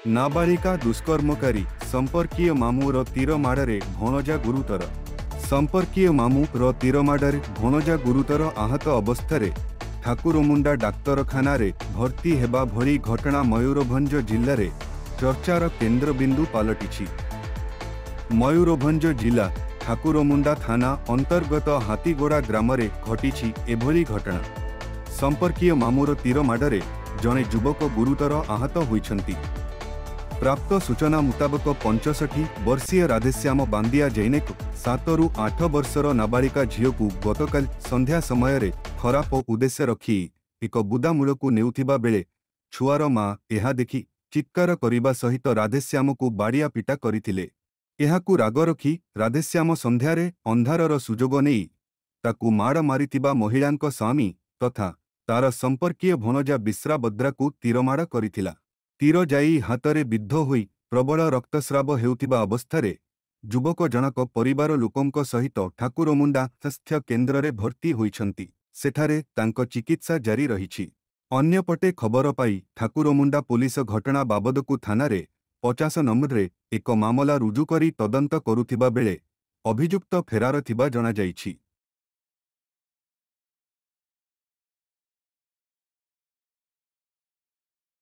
नाबालिका दुष्कर्मकारी संपर्कीय मामूर तीर माड़े भणजा गुरुतर। संपर्कीय मामूर तीर माड़े भणजा गुरुतर आहत अवस्था ठाकुरमुंडा डाक्तरखाना भर्ती हेबा भली घटना मयूरभंज जिले में चर्चार केन्द्रबिंदु पलटि। मयूरभंज जिला ठाकुरमुंडा थाना अंतर्गत हाथीगोड़ा ग्राम में घटी एभली घटना। संपर्कीय मामूर तीर माड़े जड़े युवक गुरुतर आहत होइछंती। प्राप्त सूचना मुताबक 65 वर्षीय राधेश्याम बांदिया जैनेक 7 ରୁ 8 वर्षर नाबालिका झील को गतकाल संध्या समय खराब उद्देश्य रखी एक बुदामूल को नेउथिबा बेले छुआर मां यह देखि चित्कार करने सहित राधेश्याम को बाड़िया पिटा करथिले। एहाकू राग रखी राधेश्याम संध्यारे अंधारर सुजोग नहीं ताकू माड़ मारिथिबा महिलांक स्वामी तथा तार संपर्कीय भणजा बिश्रा बद्रा को तीरमाड़ करिथिला। तीर जाई हाथरे बिद्ध होई प्रबल रक्तस्राव हेउथिबा अवस्थारे युवक जनक परिवार लोकंक सहित ठाकुरमुंडा स्वास्थ्य केन्द्र रे भर्ती होइछंती। सेठारे तांक चिकित्सा जारी रहिछि। अन्यपटे खबर पाई ठाकुरमुंडा पुलिस घटना बाबदकू थानारे 50 नंबर एक मामला रुजु करी तदंत करुथिबा बेले अभियुक्त फेरार थिबा जणा जाइछि।